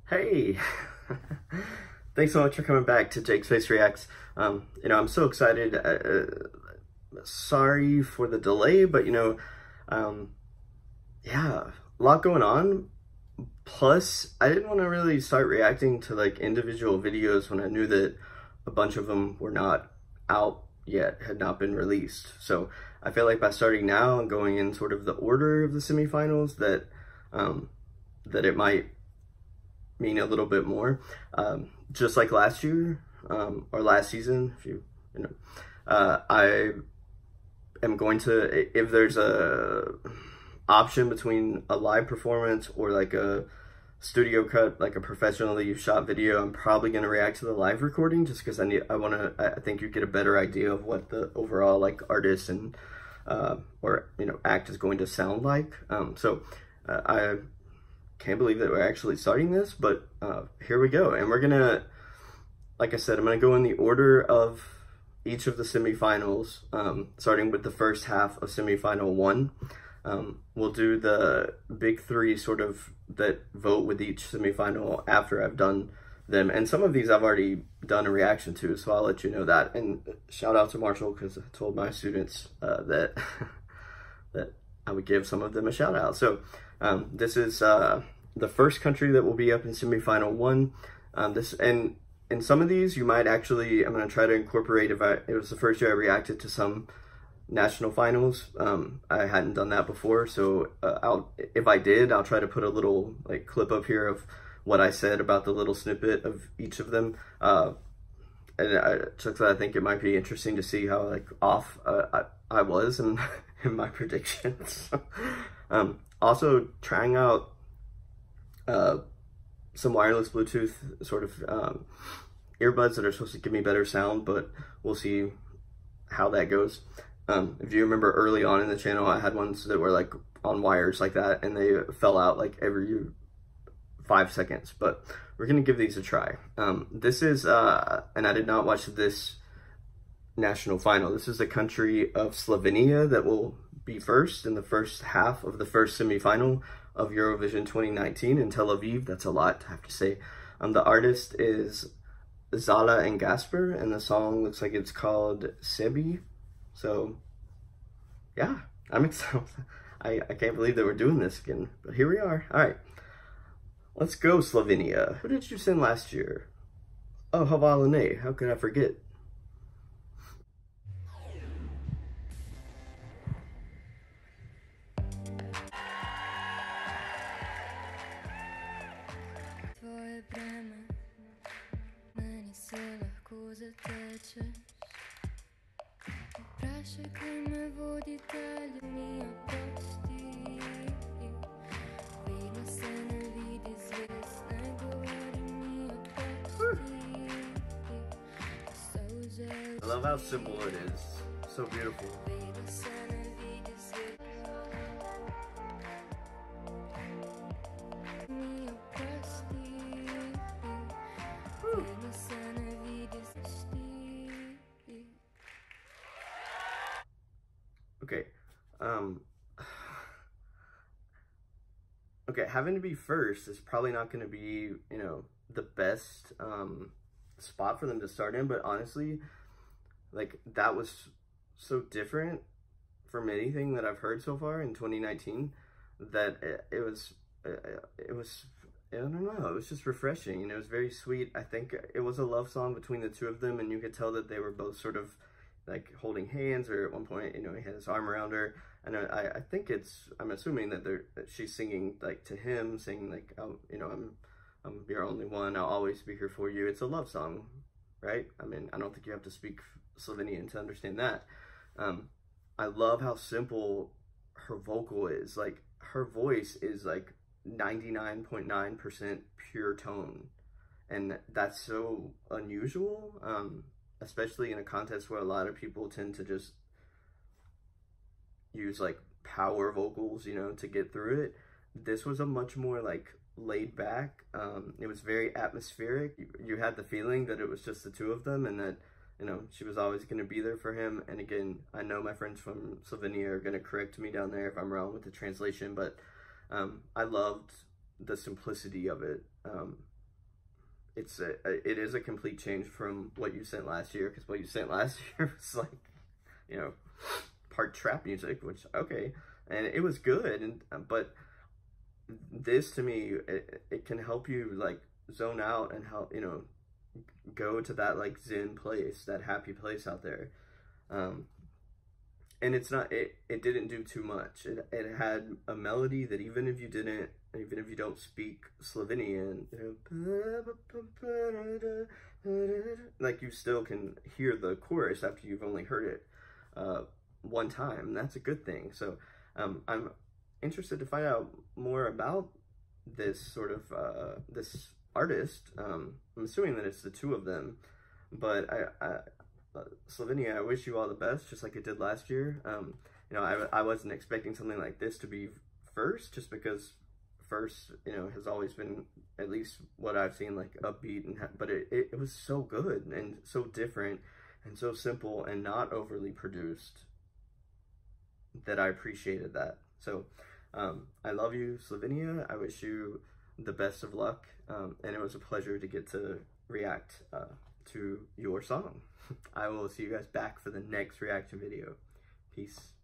Hey, thanks so much for coming back to Jake's Face Reacts. I'm so excited. Sorry for the delay, but yeah, a lot going on. Plus, I didn't want to really start reacting to like individual videos when I knew that a bunch of them were not out yet, had not been released. So I feel like by starting now and going in sort of the order of the semifinals, that it might mean a little bit more. Just like last year, or last season, I am going to, if there's a option between a live performance or like a studio cut, like a professionally shot video, I'm probably going to react to the live recording just because I think you get a better idea of what the overall like artist and or act is going to sound like. I can't believe that we're actually starting this, but here we go. And we're gonna, like I said, I'm gonna go in the order of each of the semifinals, starting with the first half of semifinal 1. We'll do the big 3 sort of that vote with each semifinal after I've done them. And some of these I've already done a reaction to, so I'll let you know that. And shout out to Marshall, because I told my students that that I would give some of them a shout out. So this is the first country that will be up in semifinal 1. And in some of these, you might actually, I'm going to try to incorporate, it was the first year I reacted to some national finals. I hadn't done that before, so if I did, I'll try to put a little like clip up here of what I said about the little snippet of each of them. Just I think it might be interesting to see how like off I was in my predictions. Also trying out some wireless Bluetooth sort of earbuds that are supposed to give me better sound, but we'll see how that goes. If you remember early on in the channel, I had ones that were like on wires like that, and they fell out like every 5 seconds, but we're gonna give these a try. This is, and I did not watch this national final. This is the country of Slovenia that will be first in the first half of the first semifinal of Eurovision 2019 in Tel Aviv. That's a lot to have to say. The artist is Zala and Gašper, and the song looks like it's called Sebi. So yeah, I'm excited. I can't believe that we're doing this again, but here we are. All right, let's go Slovenia. Who did you send last year? Oh, Havalane, how could I forget? I love how simple it is. So beautiful. Okay. Okay, having to be first is probably not going to be, the best spot for them to start in, but honestly, like, that was so different from anything that I've heard so far in 2019 that it was I don't know, it was just refreshing, and it was very sweet. I think it was a love song between the two of them, and you could tell that they were both sort of like holding hands, or at one point, he had his arm around her, and I think I'm assuming that she's singing like to him, saying like, I'm your only one, I'll always be here for you. It's a love song, right? I mean, I don't think you have to speak Slovenian to understand that. I love how simple her vocal is. Like, her voice is like 99.9% pure tone, and that's so unusual, especially in a contest where a lot of people tend to just use like power vocals, to get through it. This was a much more like laid back. It was very atmospheric. You had the feeling that it was just the two of them, and that she was always going to be there for him. And again, I know my friends from Slovenia are going to correct me down there if I'm wrong with the translation, but I loved the simplicity of it. it is a complete change from what you sent last year, because what you sent last year was like, you know, part trap music, which, okay, and it was good, and but this, to me, it can help you like zone out and help, you know, go to that like zen place, that happy place out there. And it's not, it didn't do too much. It had a melody that even if you don't speak Slovenian, you know, like you still can hear the chorus after you've only heard it one time. That's a good thing. So I'm interested to find out more about this sort of this artist. I'm assuming that it's the two of them, but Slovenia, I wish you all the best, just like it did last year. You know, I wasn't expecting something like this to be first, just because first, you know, has always been, at least what I've seen, like upbeat, but it was so good and so different and so simple and not overly produced that I appreciated that. So I love you, Slovenia. I wish you the best of luck, and it was a pleasure to get to react to your song. I will see you guys back for the next reaction video. Peace.